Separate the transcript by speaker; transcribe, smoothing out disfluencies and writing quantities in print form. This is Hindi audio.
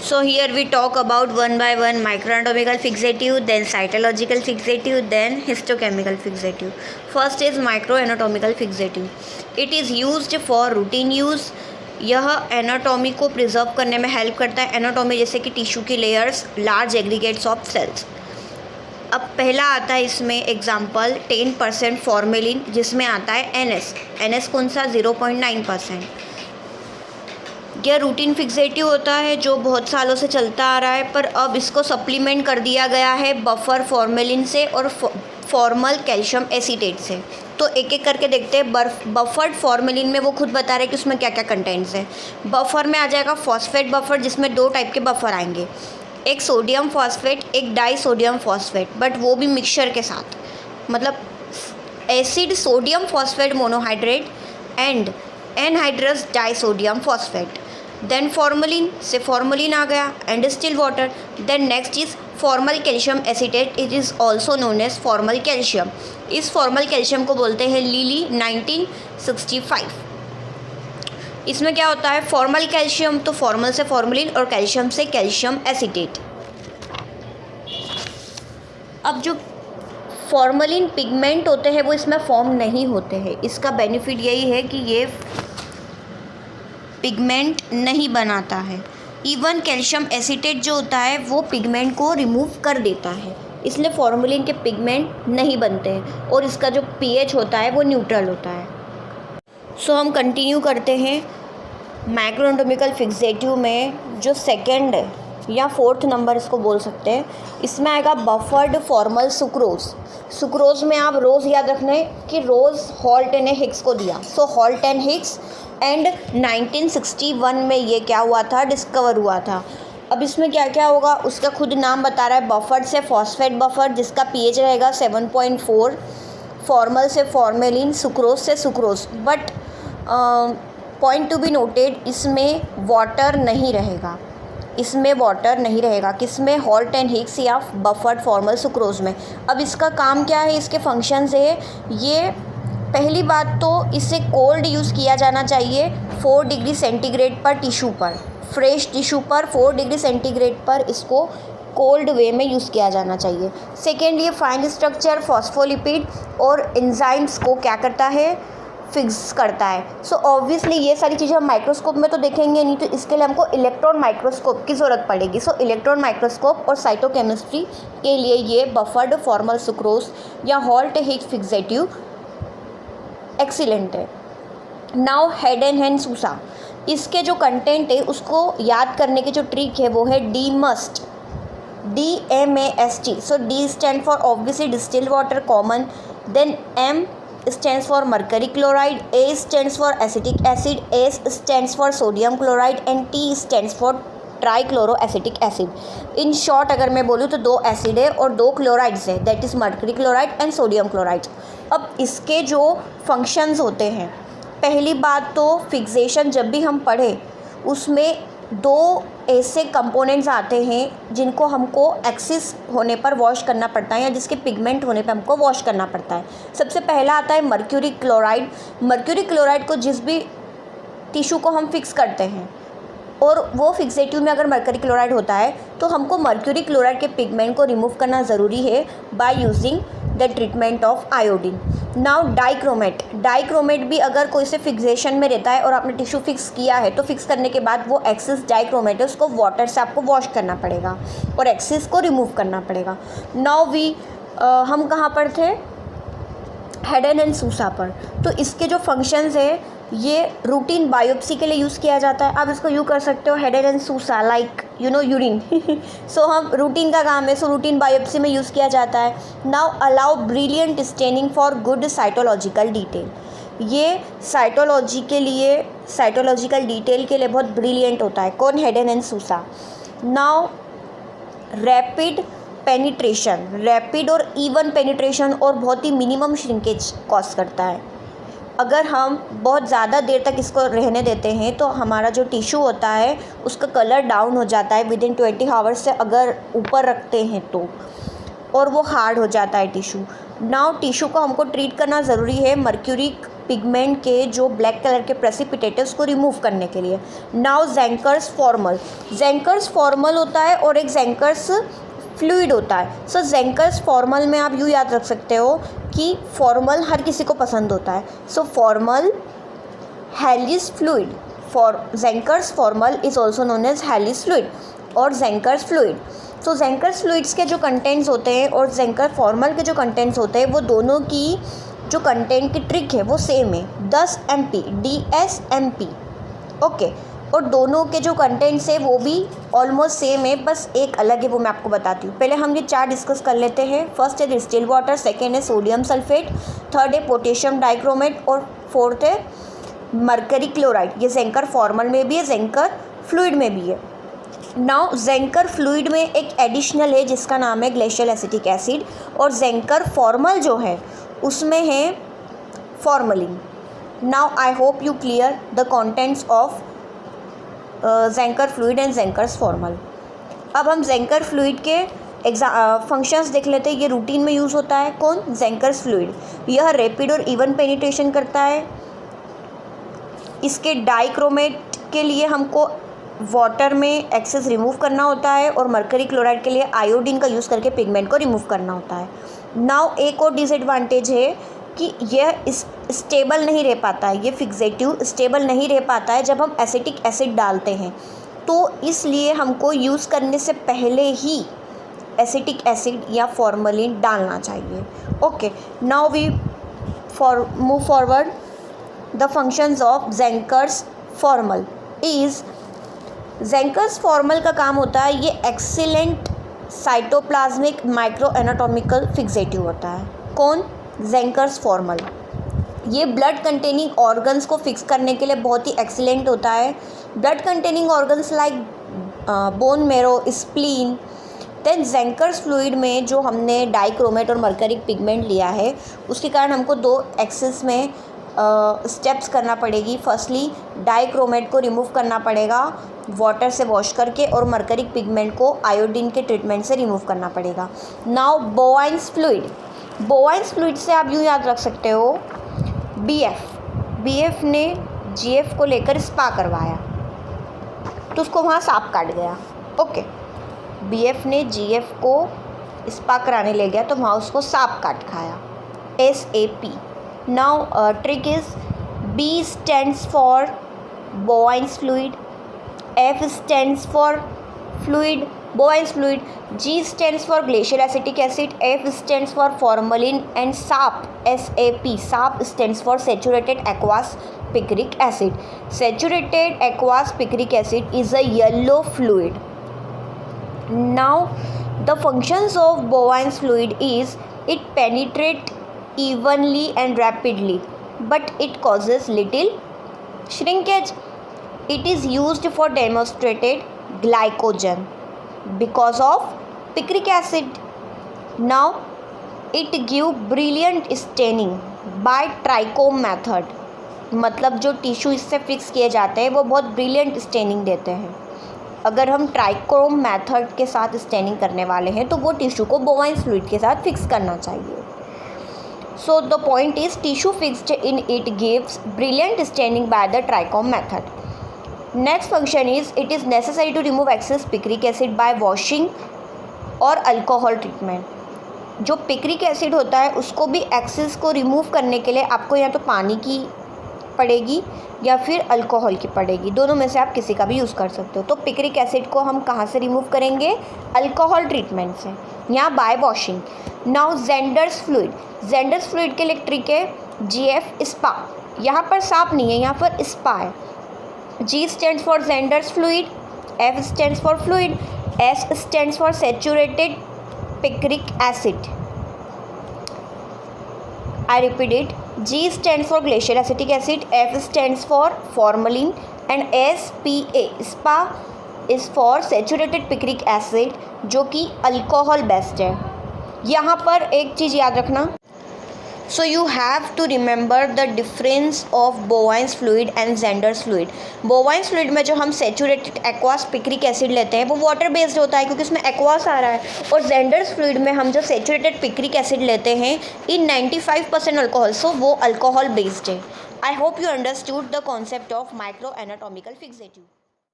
Speaker 1: So here we talk about one by one microanatomical fixative, then cytological fixative, then histochemical fixative. First is microanatomical fixative. It is used for routine use. यह एनाटॉमी को प्रिजर्व करने में हेल्प करता है. एनाटॉमी जैसे कि टिश्यू की layers, large aggregates of cells. अब पहला आता है इसमें एग्जाम्पल 10% फॉर्मेलिन, जिसमें आता है एन एस कौन सा 0.9%. यह रूटीन फिक्सेटिव होता है जो बहुत सालों से चलता आ रहा है, पर अब इसको सप्लीमेंट कर दिया गया है बफर फॉर्मेलिन से और फॉर्मल कैल्शियम एसीटेट से. तो एक एक करके देखते हैं. बफर्ड फॉर्मेलिन में वो खुद बता रहे हैं कि उसमें क्या क्या कंटेंट्स हैं. बफर में आ जाएगा फॉस्फेट बफर, जिसमें 2 टाइप के बफर आएंगे, एक सोडियम फॉस्फेट, एक डाई सोडियम फॉस्फेट, बट वो भी मिक्सचर के साथ, मतलब acid sodium phosphate monohydrate and anhydrous di sodium phosphate. Then formalin से फॉर्मलिन आ गया and still water. Then next is formal calcium acetate. It is also known as formal calcium. इस फॉर्मल कैल्शियम को बोलते हैं लिली 1965. इसमें क्या होता है, फॉर्मल कैल्शियम तो फॉर्मल से फॉर्मलिन और कैल्शियम से कैल्शियम एसीटेट. अब जो फॉर्मलिन पिगमेंट होते हैं वो इसमें फॉर्म नहीं होते हैं. इसका बेनिफिट यही है कि ये पिगमेंट नहीं बनाता है. इवन कैल्शियम एसीटेट जो होता है वो पिगमेंट को रिमूव कर देता है, इसलिए फॉर्मलिन के पिगमेंट नहीं बनते हैं और इसका जो पीएच होता है वो न्यूट्रल होता है. सो हम कंटिन्यू करते हैं. माइक्रोएनाटॉमिकल फिक्सेटिव में जो सेकंड या 4th नंबर इसको बोल सकते हैं, इसमें आएगा बफर्ड फॉर्मल सुक्रोज. सुक्रोज में आप रोज़ याद रखने कि रोज़ हॉल्ट एंड हिक्स को दिया. सो हॉल्ट एंड हिक्स एंड 1961 में ये क्या हुआ था, डिस्कवर हुआ था. अब इसमें क्या क्या होगा उसका खुद नाम बता रहा है. बफर्ड से फॉस्फेट बफर जिसका पीएच रहेगा 7.4, फॉर्मल से फॉर्मेलिन, सुक्रोज से sucrose. But point to be noted, इसमें वाटर नहीं रहेगा. इसमें वाटर नहीं रहेगा किसमें, हॉल्ट एंड हिक्स या बफर्ड फॉर्मल सुक्रोज में. अब इसका काम क्या है, इसके फंक्शंस है. ये पहली बात तो इसे कोल्ड यूज़ किया जाना चाहिए 4 डिग्री सेंटीग्रेड पर टिश्यू पर. फ्रेश टिश्यू पर 4 डिग्री सेंटीग्रेड पर इसको कोल्ड वे में यूज़ किया जाना चाहिए. सेकेंड, ये फाइन स्ट्रक्चर फॉस्फोलिपिड और एंजाइम्स को क्या करता है, फिक्स करता है. सो ऑब्वियसली ये सारी चीज़ें हम माइक्रोस्कोप में तो देखेंगे नहीं, तो इसके लिए हमको इलेक्ट्रॉन माइक्रोस्कोप की ज़रूरत पड़ेगी. सो इलेक्ट्रॉन माइक्रोस्कोप और साइटोकेमिस्ट्री के लिए ये बफर्ड फॉर्मल सुक्रोज या हॉल्ट हिक्स फिक्सेटिव एक्सीलेंट है. Now head and hand सूसा. इसके जो कंटेंट है उसको याद करने की जो ट्रिक है वो है DMAST, DMAST. So D stand for obviously distilled water common, then M stands for mercury chloride, A stands for acetic acid, S stands for sodium chloride and T stands for trichloroacetic acid. In short अगर मैं बोलूँ तो 2 एसिड है और 2 क्लोराइड्स है, that is mercury chloride and sodium chloride. अब इसके जो फंक्शंस होते हैं, पहली बात तो फिक्सेशन जब भी हम पढ़े उसमें 2 ऐसे कंपोनेंट्स आते हैं जिनको हमको एक्सिस होने पर वॉश करना पड़ता है या जिसके पिगमेंट होने पर हमको वॉश करना पड़ता है. सबसे पहला आता है मर्क्यूरी क्लोराइड. मर्क्यूरी क्लोराइड को जिस भी टिश्यू को हम फिक्स करते हैं और वो फिक्सेटिव में अगर मर्करी क्लोराइड होता है तो हमको मर्क्यूरी क्लोराइड के पिगमेंट को रिमूव करना ज़रूरी है by using the treatment of iodine. Now dichromate. Dichromate भी अगर कोई से फिक्सेशन में रहता है और आपने टिश्यू फिक्स किया है तो फिक्स करने के बाद वो एक्सिस डाइक्रोमेट है उसको वाटर से आपको वॉश करना पड़ेगा और एक्सिस को रिमूव करना पड़ेगा. नाउ हम कहाँ पर थे, हेड एंड सूसा पर. तो इसके जो फंक्शंस है ये रूटीन बायोप्सी के लिए यूज़ किया जाता है. आप इसको यूँ कर सकते हो head and Susa like urine. So हम रूटीन का काम है, सो रूटीन बायोप्सी में यूज़ किया जाता है. Now allow brilliant staining for good cytological detail. ये साइटोलॉजी के लिए, साइटोलॉजिकल डिटेल के लिए बहुत ब्रिलियंट होता है. कौन, head and सूसा. Now rapid penetration, rapid और इवन पेनिट्रेशन और बहुत ही मिनिमम श्रिंकेज कॉज करता है. अगर हम बहुत ज़्यादा देर तक इसको रहने देते हैं तो हमारा जो टिश्यू होता है उसका कलर डाउन हो जाता है विदिन 20 आवर्स से अगर ऊपर रखते हैं तो, और वो हार्ड हो जाता है टिश्यू. नाउ टिश्यू को हमको ट्रीट करना ज़रूरी है मर्क्यूरिक पिगमेंट के जो ब्लैक कलर के प्रेसिपिटेट है उसको रिमूव करने के लिए। नाउ ज़ेंकर्स फॉर्मल, ज़ेंकर्स फॉर्मल होता है और एक ज़ेंकर्स फ्लूइड होता है। सो ज़ेंकर्स फॉर्मल में आप यूँ याद रख सकते हो कि फॉर्मल हर किसी को पसंद होता है। So formol Helly's fluid, for Zenker's formol is also known as Helly's fluid और ज़ेंकर्स फ्लूइड। सो ज़ेंकर्स फ्लूइड्स के जो कंटेंट्स होते हैं और ज़ेंकर फॉर्मल के जो कंटेंट्स होते हैं वो दोनों की जो कंटेंट की ट्रिक है वो सेम है, 10 MP DSMP। ओके, और दोनों के जो कंटेंट्स है वो भी ऑलमोस्ट सेम है, बस एक अलग है, वो मैं आपको बताती हूँ। पहले हम ये 4 डिस्कस कर लेते हैं। फर्स्ट है डिस्टिल वाटर, सेकेंड है सोडियम सल्फेट, थर्ड है पोटेशियम डाइक्रोमेट और फोर्थ है मरकरी क्लोराइड। ये ज़ेंकर फॉर्मल में भी है, ज़ेंकर फ्लूइड में भी है। नाउ ज़ेंकर फ्लूइड में एक एडिशनल है जिसका नाम है ग्लेशियल एसिटिक एसिड, और ज़ेंकर फॉर्मल जो है उसमें है formalin. Now I hope you clear the contents of Zenker fluid and Zenker's formol. अब हम ज़ेंकर फ्लूइड के फंक्शंस देख लेते हैं। ये रूटीन में यूज़ होता है, कौन? ज़ेंकर्स फ्लूइड। यह रैपिड और इवन पेनिट्रेशन करता है। इसके डाइक्रोमेट के लिए हमको वाटर में एक्सेस रिमूव करना होता है और मरकरी क्लोराइड के लिए आयोडीन का यूज़ करके पिगमेंट को रिमूव करना होता है। नाउ एक और डिसएडवांटेज है कि यह स्टेबल नहीं रह पाता है, ये फिक्सेटिव स्टेबल नहीं रह पाता है जब हम एसिटिक एसिड डालते हैं, तो इसलिए हमको यूज़ करने से पहले ही एसिटिक एसिड या फॉर्मलिन डालना चाहिए। Okay, now we move forward. The functions of Zenker's formol is, Zenker's formol का काम होता है ये excellent cytoplasmic micro anatomical fixative होता है। कौन? Zenker's formol. ये ब्लड कंटेनिंग ऑर्गन्स को फिक्स करने के लिए बहुत ही एक्सीलेंट होता है। Blood containing organs like bone marrow, spleen. Then Zenker's fluid में जो हमने डाइक्रोमेट और मरकरिक पिगमेंट लिया है उसके कारण हमको 2 एक्सिस में स्टेप्स करना पड़ेगी। फर्स्टली डाइक्रोमेट को रिमूव करना पड़ेगा वाटर से वॉश करके, और मरकरिक पिगमेंट को आयोडीन के ट्रीटमेंट से रिमूव करना पड़ेगा। नाउ बोवाइन्स फ्लूइड, बोवाइन्स फ्लूइड से आप यूँ याद रख सकते हो BF ने GF को लेकर स्पा करवाया तो उसको वहाँ सांप काट गया। ओके, BF ने GF को स्पा कराने ले गया तो वहाँ उसको सांप काट खाया, SAP। Now trick is B stands for Bowen's fluid, F stands for fluid, Bowen's fluid, G stands for glacial acetic acid, F stands for formalin, and SAP, SAP, SAP stands for saturated aqueous picric acid. Saturated aqueous picric acid is a yellow fluid. Now the functions of Bowen's fluid is it penetrates evenly and rapidly, but it causes little shrinkage. It is used for demonstrated glycogen because of picric acid. Now it give brilliant staining by trichome method, मतलब जो टिश्यू इससे फिक्स किए जाते हैं वो बहुत ब्रिलियंट स्टेनिंग देते हैं। अगर हम ट्राइकोम मेथड के साथ स्टेनिंग करने वाले हैं तो वो टिश्यू को बोवाइन्स फ्लूइड के साथ फिक्स करना चाहिए। So the point is tissue fixed in it gives brilliant staining by the trichome method. Next function is it is necessary to remove excess picric acid by washing और alcohol treatment. जो पिक्रिक एसिड होता है उसको भी एक्सेस को रिमूव करने के लिए आपको या तो पानी की पड़ेगी या फिर अल्कोहल की पड़ेगी, दोनों में से आप किसी का भी यूज़ कर सकते हो। तो पिक्रिक एसिड को हम कहाँ से रिमूव करेंगे? अल्कोहल ट्रीटमेंट से, या bye washing. Now genders fluid, genders fluid के लिए ट्रिक है GF स्पा। यहाँ पर सांप नहीं है, यहाँ पर स्पा है। G stands for genders fluid, F stands for fluid, S stands for saturated picric acid. I repeat it. G stands for glacial acetic acid, F stands for formalin, and SPA SPA is for saturated picric acid, जो कि अल्कोहल बेस्ड है। यहाँ पर एक चीज़ याद रखना, so you have to remember the difference of Bouin's fluid and Zenker's fluid. Bouin's fluid में जो हम सेचूरेटेड एक्वास पिक्रिक एसिड लेते हैं वो वाटर बेस्ड होता है क्योंकि उसमें एक्वास आ रहा है, और जेंडर्स फ्लूइड में हम जो सेचूरेटेड पिक्रिक एसिड लेते हैं इन 95% अल्कोहल, सो वो अल्कोहल बेस्ड है। आई hope you understood the concept of micro anatomical fixative.